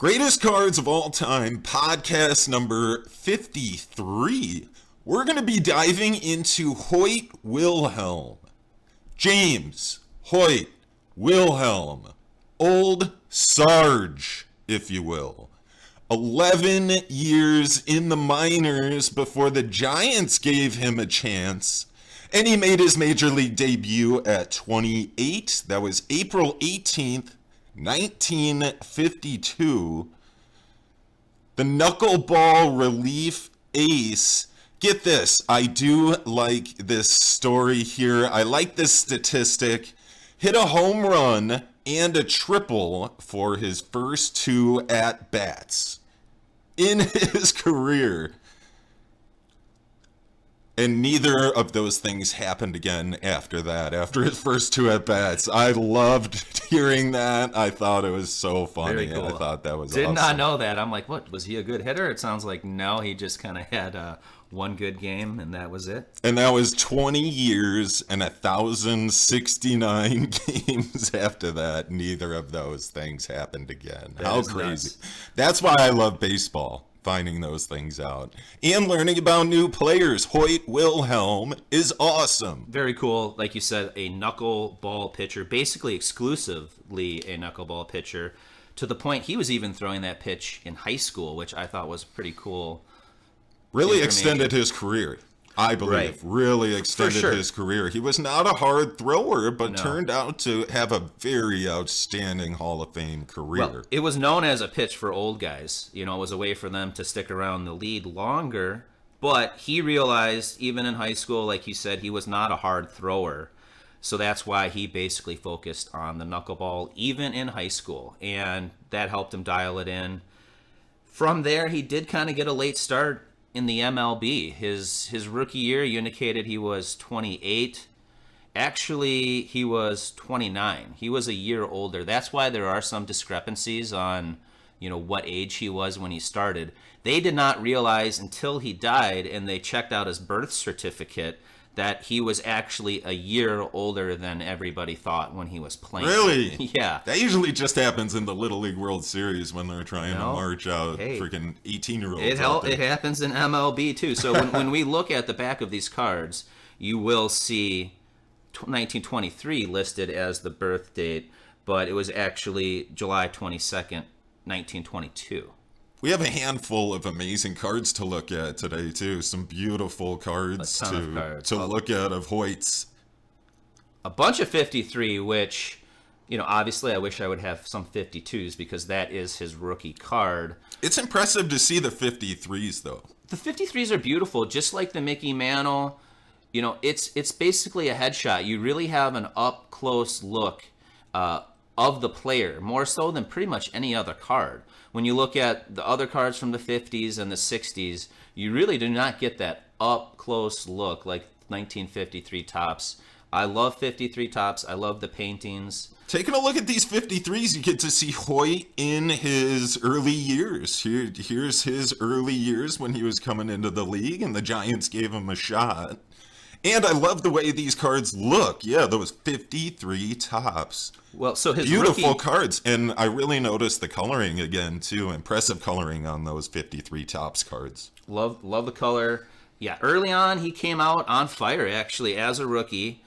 Greatest Cards of All Time, podcast number 53. We're going to be diving into HOYT WILHELM. James HOYT WILHELM. Old Sarge, if you will. 11 years in the minors before the Giants gave him a chance. And he made his major league debut at 28. That was April 18th. 1952, the knuckleball relief ace. Get this, I do like this story here. I like this statistic. Hit a home run and a triple for his first two at-bats in his career. And neither of those things happened again after that, after his first two at-bats. I loved hearing that. I thought it was so funny. Very cool. I thought that was Did awesome. not know that. I'm like, what? Was he a good hitter? It sounds like no, he just kind of had one good game, and that was it. And that was 20 years and 1,069 games after that. Neither of those things happened again. How crazy. Nuts. That's why I love baseball. Finding those things out and learning about new players. HOYT WILHELM is awesome. Very cool. Like you said, a knuckleball pitcher, basically exclusively a knuckleball pitcher, to the point he was even throwing that pitch in high school, which I thought was pretty cool. Really extended his career, I believe. Right. Really extended his career. He was not a hard thrower, but turned out to have a very outstanding Hall of Fame career. Well, it was known as a pitch for old guys. You know, it was a way for them to stick around the league longer. But he realized, even in high school, like you said, he was not a hard thrower. So that's why he basically focused on the knuckleball, even in high school. And that helped him dial it in. From there, he did kind of get a late start in the MLB. His rookie year, you indicated he was 28. Actually, he was 29. He was a year older. That's why there are some discrepancies on, what age he was when he started. They did not realize until he died and they checked out his birth certificate that he was actually a year older than everybody thought when he was playing. Really? Yeah. That usually just happens in the Little League World Series when they're trying to march out freaking 18-year-olds. It happens in MLB too. So when we look at the back of these cards, you will see 1923 listed as the birth date, but it was actually July 22nd, 1922. We have a handful of amazing cards to look at today, too. Some beautiful cards to look at of Hoyt's. A bunch of 53, which, obviously I wish I would have some 52s because that is his rookie card. It's impressive to see the 53s, though. The 53s are beautiful, just like the Mickey Mantle. It's basically a headshot. You really have an up-close look of the player, more so than pretty much any other card. When you look at the other cards from the 50s and the 60s, you really do not get that up-close look like 1953 Topps. I love 53 Topps. I love the paintings. Taking a look at these 53s, you get to see Hoyt in his early years. Here's his early years when he was coming into the league, and the Giants gave him a shot. And I love the way these cards look. Yeah, those 53 Topps. Well, so his beautiful cards, and I really noticed the coloring again too. Impressive coloring on those 53 Topps cards. Love the color. Yeah, early on he came out on fire actually as a rookie.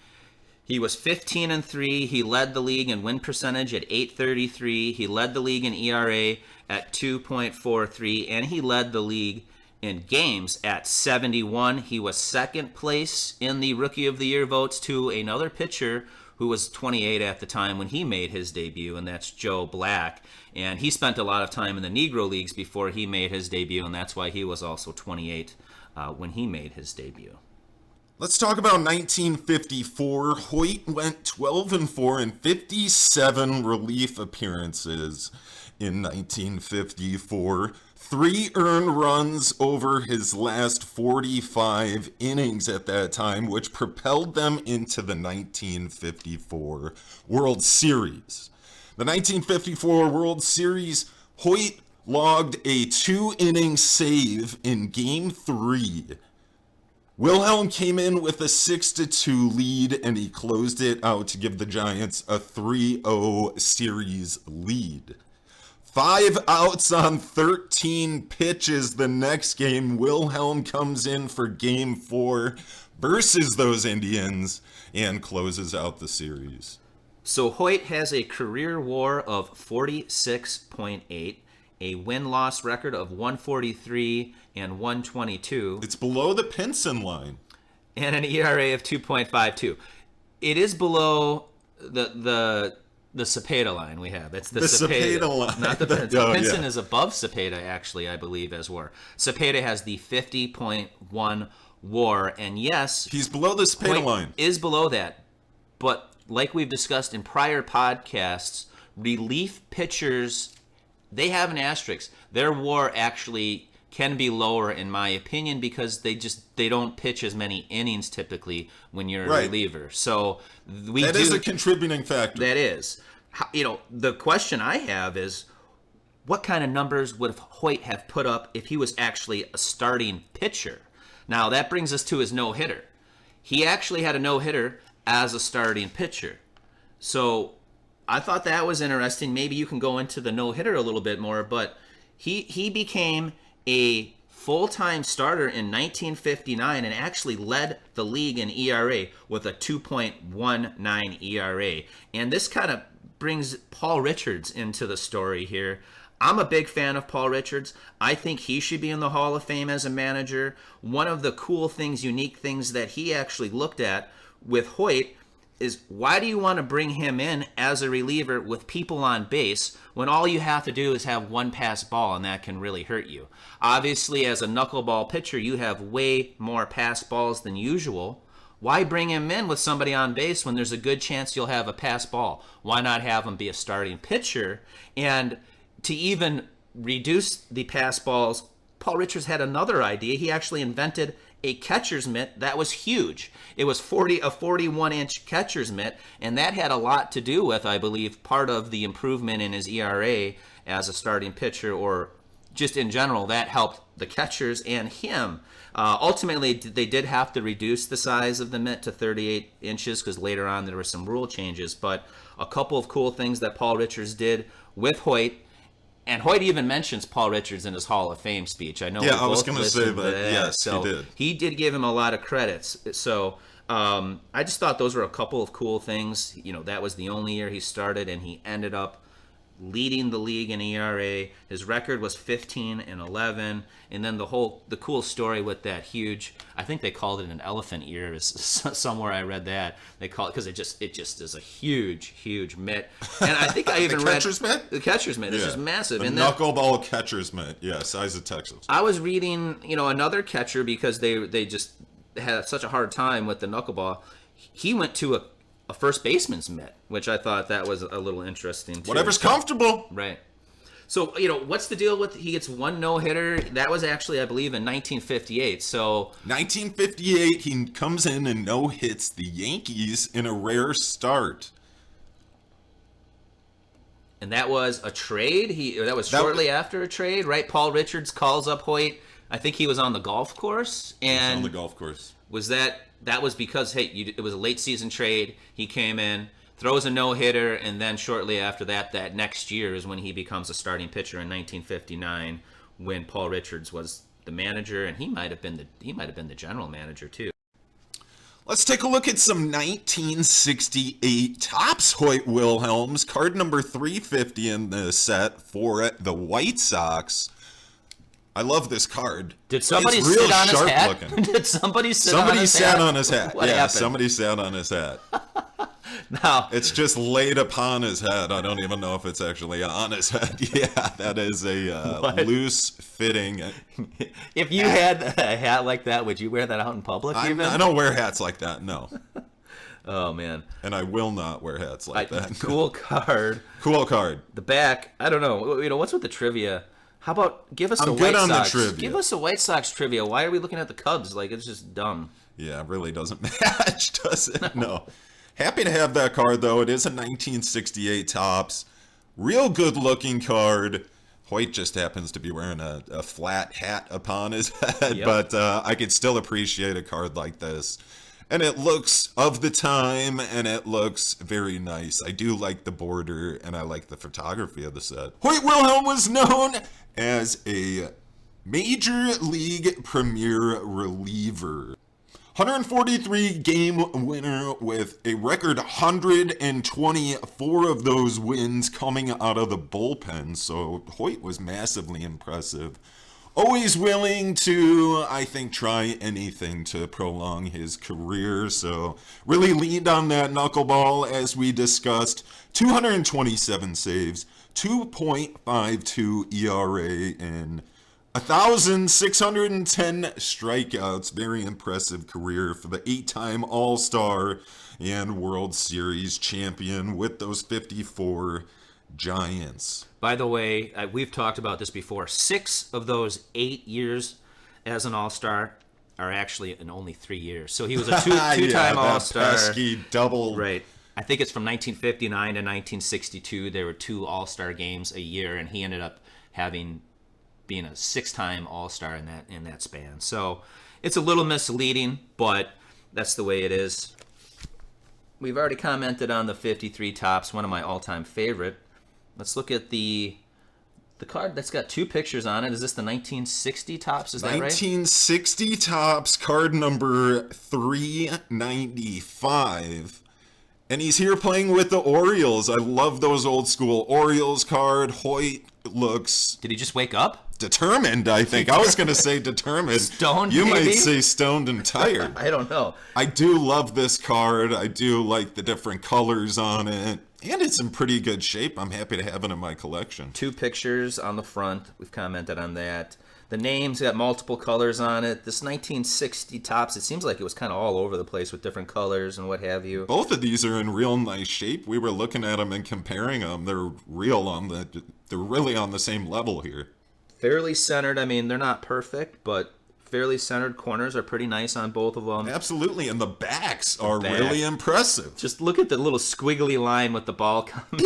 He was 15-3. He led the league in win percentage at .833. He led the league in ERA at 2.43, and he led the league in games at 71. He was second place in the Rookie of the Year votes to another pitcher who was 28 at the time when he made his debut, and that's Joe Black. And he spent a lot of time in the Negro Leagues before he made his debut, and that's why he was also 28 when he made his debut. Let's talk about 1954. Hoyt went 12-4 in 57 relief appearances in 1954. 3 earned runs over his last 45 innings at that time, which propelled them into the 1954 World Series. The 1954 World Series, Hoyt logged a 2-inning save in Game 3. Wilhelm came in with a 6-2 lead, and he closed it out to give the Giants a 3-0 series lead. 5 outs on 13 pitches the next game. Wilhelm comes in for game 4 versus those Indians and closes out the series. So Hoyt has a career WAR of 46.8, a win-loss record of 143 and 122. It's below the Pinson line. And an ERA of 2.52. It is below the Cepeda line we have. It's the Cepeda line. Not the Pinson. Oh, Pinson yeah. is above Cepeda, actually, I believe, as WAR. Cepeda has the 50.1 WAR, and yes, He's below the Cepeda Hoyt line. is below that. But like we've discussed in prior podcasts, relief pitchers, they have an asterisk. Their WAR actually can be lower, in my opinion, because they don't pitch as many innings typically when you're a reliever. So that is a contributing factor. That is. The question I have is, what kind of numbers would Hoyt have put up if he was actually a starting pitcher? Now, that brings us to his no-hitter. He actually had a no-hitter as a starting pitcher. So I thought that was interesting. Maybe you can go into the no-hitter a little bit more, but he became a full-time starter in 1959 and actually led the league in ERA with a 2.19 ERA. And this kind of brings Paul Richards into the story here. I'm a big fan of Paul Richards. I think he should be in the Hall of Fame as a manager. One of the cool things, unique things that he actually looked at with Hoyt is, why do you want to bring him in as a reliever with people on base when all you have to do is have one pass ball, and that can really hurt you? Obviously, as a knuckleball pitcher, you have way more pass balls than usual. Why bring him in with somebody on base when there's a good chance you'll have a pass ball? Why not have him be a starting pitcher? And to even reduce the pass balls, Paul Richards had another idea. He actually invented a catcher's mitt that was huge. It was a 41-inch catcher's mitt, and that had a lot to do with, I believe, part of the improvement in his ERA as a starting pitcher, or just in general, that helped the catchers and him. Ultimately, they did have to reduce the size of the mitt to 38 inches because later on there were some rule changes, but a couple of cool things that Paul Richards did with Hoyt. And Hoyt even mentions Paul Richards in his Hall of Fame speech. I know. Yeah, I was going to say that. Yes, so he did. He did give him a lot of credits. So I just thought those were a couple of cool things. That was the only year he started, and he ended up leading the league in ERA. His record was 15-11, and then the cool story with that huge, I think they called it an elephant ear. Somewhere I read that they call it, because it just is a huge mitt. And I think I even read the catcher's mitt. It's just massive. The and knuckleball catcher's mitt, size of Texas. I was reading, another catcher, because they just had such a hard time with the knuckleball. He went to a first baseman's mitt, which I thought that was a little interesting too. Whatever's comfortable. Right. So, what's the deal with, he gets one no-hitter? That was actually, I believe, in 1958. So 1958, he comes in and no-hits the Yankees in a rare start. And that was a trade? That was shortly after a trade, right? Paul Richards calls up Hoyt. I think he was on the golf course. And on the golf course. Was that was because, it was a late season trade. He came in, throws a no-hitter, and then shortly after that next year is when he becomes a starting pitcher in 1959, when Paul Richards was the manager, and he might have been the general manager too. Let's take a look at some 1968 Topps Hoyt Wilhelms. Card number 350 in the set for the White Sox. I love this card. Did somebody it's real sit on sharp his hat? Looking. Did somebody sit on his hat? Somebody sat on his hat. What happened? Somebody sat on his hat. Now, it's just laid upon his head. I don't even know if it's actually on his head. Yeah, that is a loose fitting. If you had a hat like that, would you wear that out in public? I don't wear hats like that. No. Oh man. And I will not wear hats like that. Cool card. Cool card. The back. I don't know. What's with the trivia? How about give us a White Sox? Give us a White Sox trivia. Why are we looking at the Cubs? It's just dumb. Yeah, it really doesn't match, does it? No. Happy to have that card, though. It is a 1968 Topps. Real good-looking card. Hoyt just happens to be wearing a flat hat upon his head, but I could still appreciate a card like this. And it looks of the time, and it looks very nice. I do like the border, and I like the photography of the set. Hoyt Wilhelm was known as a Major League Premier reliever. 143 game winner with a record 124 of those wins coming out of the bullpen. So Hoyt was massively impressive. Always willing to, I think, try anything to prolong his career. So really leaned on that knuckleball as we discussed. 227 saves, 2.52 ERA, and 1,610 strikeouts. Very impressive career for the 8-time All-Star and World Series champion with those 54 Giants. By the way, we've talked about this before. 6 of those 8 years as an All-Star are actually in only 3 years. So he was a two-time All-Star. Pesky double. Right. I think it's from 1959 to 1962. There were 2 All-Star games a year, and he ended up being a 6-time All-Star in that span. So it's a little misleading, but that's the way it is. We've already commented on the 53 tops, one of my all-time favorite. Let's look at the card that's got 2 pictures on it. Is this the 1960 tops? Is that right? 1960 tops, card number 395. And he's here playing with the Orioles. I love those old school Orioles card. Hoyt looks... Did he just wake up? Determined, I think. I was going to say determined. Stoned, You maybe? might say stoned and tired. I don't know. I do love this card. I do like the different colors on it. And it's in pretty good shape. I'm happy to have it in my collection. 2 pictures on the front. We've commented on that. The name's got multiple colors on it. This 1960 tops, it seems like it was kind of all over the place with different colors and what have you. Both of these are in real nice shape. We were looking at them and comparing them. They're really on the same level here. Fairly centered. I mean, they're not perfect, but fairly centered. Corners are pretty nice on both of them. Absolutely, and the backs are really impressive. Just look at the little squiggly line with the ball coming.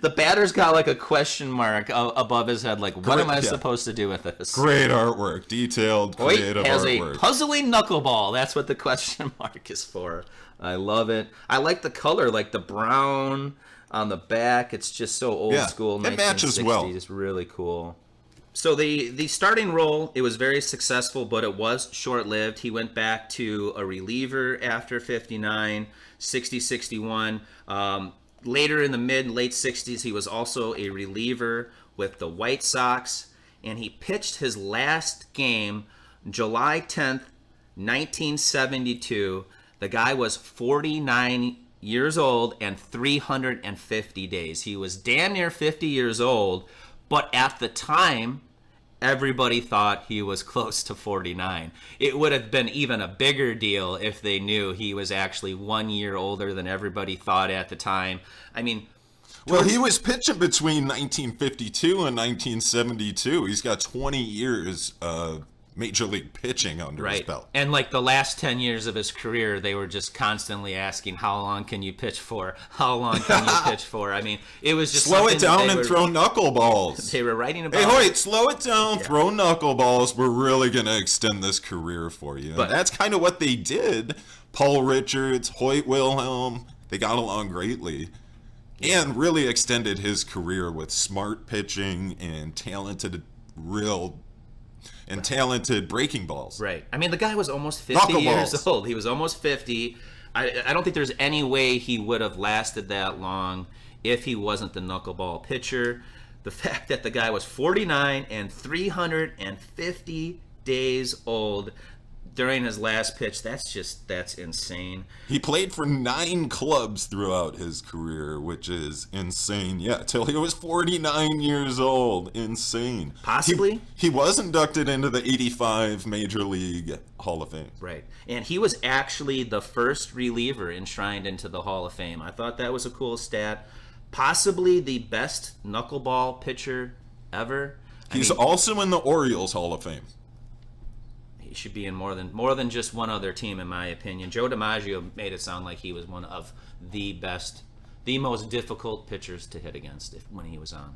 The batter's got like a question mark above his head. Like, what am I supposed to do with this? Great artwork, detailed, creative Hoyt has artwork. a puzzling knuckleball. That's what the question mark is for. I love it. I like the color, like the brown on the back. It's just so old school. It matches well. It's really cool. So the starting role, it was very successful, but it was short-lived. He went back to a reliever after 59, 60, 61. Later in the late 60s, he was also a reliever with the White Sox, and he pitched his last game July 10th, 1972. The guy was 49 years old and 350 days. He was damn near 50 years old, but at the time, everybody thought he was close to 49. It would have been even a bigger deal if they knew he was actually 1 year older than everybody thought at the time. I mean... Well, he was pitching between 1952 and 1972. He's got 20 years of major league pitching under his belt. And like the last 10 years of his career, they were just constantly asking, how long can you pitch for? How long can you pitch for? I mean, it was just slow it down and throw knuckleballs. They were writing about... Hey, Hoyt, slow it down, throw knuckleballs. We're really going to extend this career for you. But that's kind of what they did. Paul Richards, Hoyt Wilhelm, they got along greatly. And really extended his career with smart pitching and talented breaking balls. Right. I mean, the guy was almost 50 years old. He was almost 50. I don't think there's any way he would have lasted that long if he wasn't the knuckleball pitcher. The fact that the guy was 49 and 350 days old during his last pitch, that's insane. He played for 9 clubs throughout his career, which is insane. Yeah, till he was 49 years old. Insane. Possibly. He was inducted into the 85 Major League Hall of Fame. Right. And he was actually the first reliever enshrined into the Hall of Fame. I thought that was a cool stat. Possibly the best knuckleball pitcher ever. He's also in the Orioles Hall of Fame. He should be in more than just one other team, in my opinion. Joe DiMaggio made it sound like he was one of the most difficult pitchers to hit against when he was on.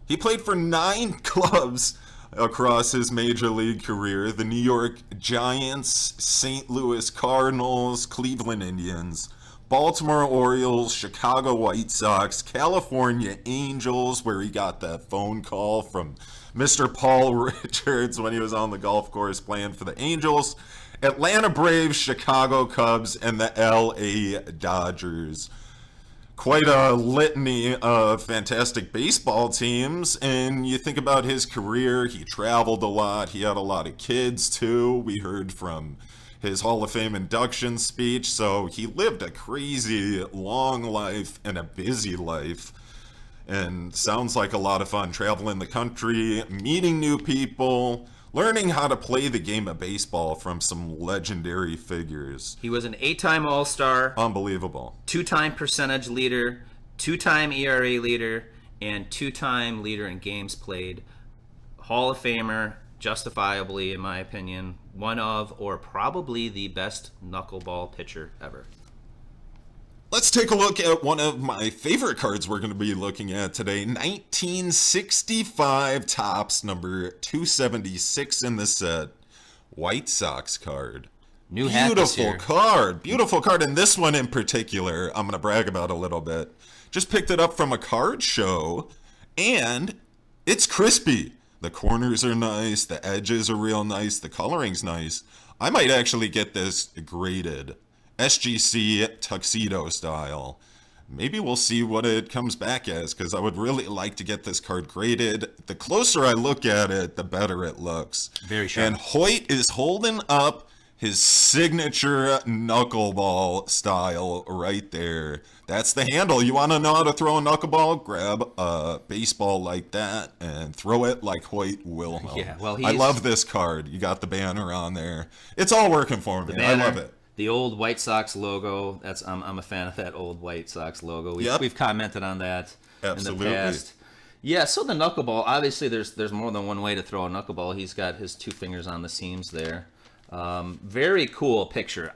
He played for 9 clubs across his major league career. The New York Giants, St. Louis Cardinals, Cleveland Indians, Baltimore Orioles, Chicago White Sox, California Angels, where he got that phone call from Mr. Paul Richards when he was on the golf course playing for the Angels, Atlanta Braves, Chicago Cubs, and the LA Dodgers. Quite a litany of fantastic baseball teams, and you think about his career, he traveled a lot, he had a lot of kids too. We heard from his Hall of Fame induction speech, so he lived a crazy long life and a busy life, and sounds like a lot of fun traveling the country, meeting new people, learning how to play the game of baseball from some legendary figures. He was an 8-time All-Star. Unbelievable. 2-time percentage leader, 2-time ERA leader, and 2-time leader in games played. Hall of Famer, justifiably, in my opinion, one of, or probably the best knuckleball pitcher ever. Let's take a look at one of my favorite cards we're going to be looking at today. 1965 Topps, number 276 in the set. White Sox card. New hat this year. Beautiful card. And this one in particular, I'm going to brag about a little bit. Just picked it up from a card show, and it's crispy. The corners are nice. The edges are real nice. The coloring's nice. I might actually get this graded. SGC tuxedo style. Maybe we'll see what it comes back as, because I would really like to get this card graded. The closer I look at it, the better it looks. Very sharp. And Hoyt is holding up his signature knuckleball style right there. That's the handle. You want to know how to throw a knuckleball? Grab a baseball like that and throw it like Hoyt Wilhelm. Yeah, well, I love this card. You got the banner on there. It's all working for me. I love it. The old White Sox logo. I'm a fan of that old White Sox logo. We've commented on that in the past. Yeah, so the knuckleball, obviously there's more than one way to throw a knuckleball. He's got his 2 fingers on the seams there. Very cool picture.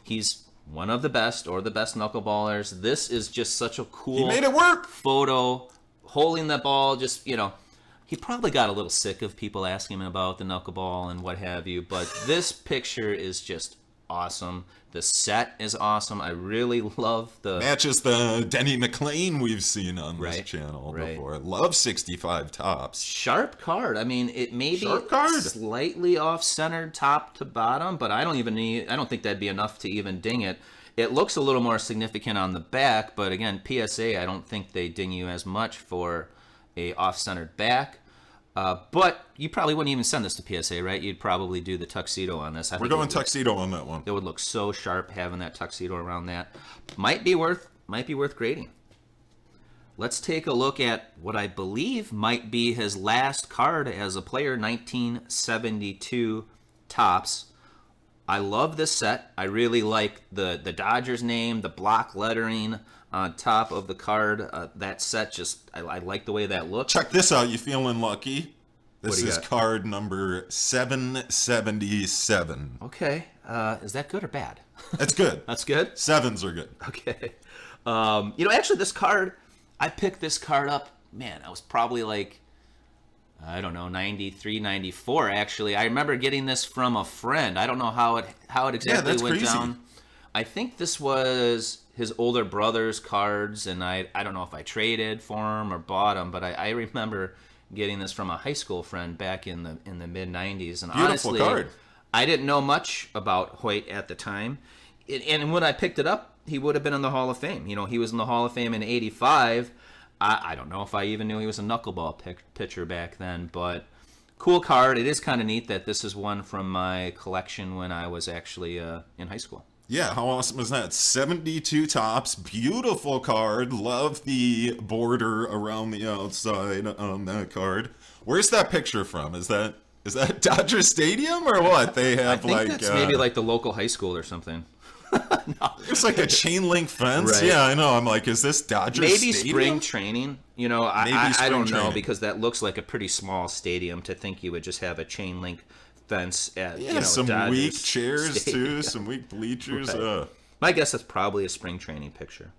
He's one of the best or the best knuckleballers. This is just such a cool he made it work. Photo. Holding that ball, just, he probably got a little sick of people asking him about the knuckleball and what have you, but this picture is just awesome. The set is awesome. I really love the matches the Denny McLain we've seen on this channel before. Love 65 Topps. Sharp card. I mean, it may be slightly off-centered top to bottom, but I don't think that'd be enough to even ding it. It looks a little more significant on the back, but again, PSA, I don't think they ding you as much for a off-centered back. But you probably wouldn't even send this to PSA, right? You'd probably do the tuxedo on this. We're going tuxedo on that one. It would look so sharp having that tuxedo around that. Might be worth grading. Let's take a look at what I believe might be his last card as a player, 1972 Topps. I love this set. I really like the Dodgers name, the block lettering on top of the card. That set, I like the way that looks. Check this out. You feeling lucky? This is card number 777. Okay. Is that good or bad? That's good. That's good? 7s are good. Okay. Actually, this card, I picked this card up, man, I was probably like, I don't know, 93, 94, actually. I remember getting this from a friend. I don't know how it exactly went crazy. down. I think this was his older brother's cards, and I don't know if I traded for him or bought them, but I remember getting this from a high school friend back in the mid-90s. And beautiful honestly, card. I didn't know much about Hoyt at the time. And when I picked it up, he would have been in the Hall of Fame. He was in the Hall of Fame in 85. I don't know if I even knew he was a knuckleball pitcher back then, but cool card. It is kind of neat that this is one from my collection when I was actually in high school. Yeah, how awesome is that? 72 Topps, beautiful card. Love the border around the outside on that card. Where's that picture from? Is that Dodger Stadium or what? They have I think that's maybe like the local high school or something. No. It's like a chain link fence. Right. Yeah, I know. I'm like, is this Dodger Maybe Stadium? Spring training. I don't know, because that looks like a pretty small stadium to think you would just have a chain link fence at some Dodgers weak chairs Stadium. Too, some weak bleachers. Right. My guess that's probably a spring training picture.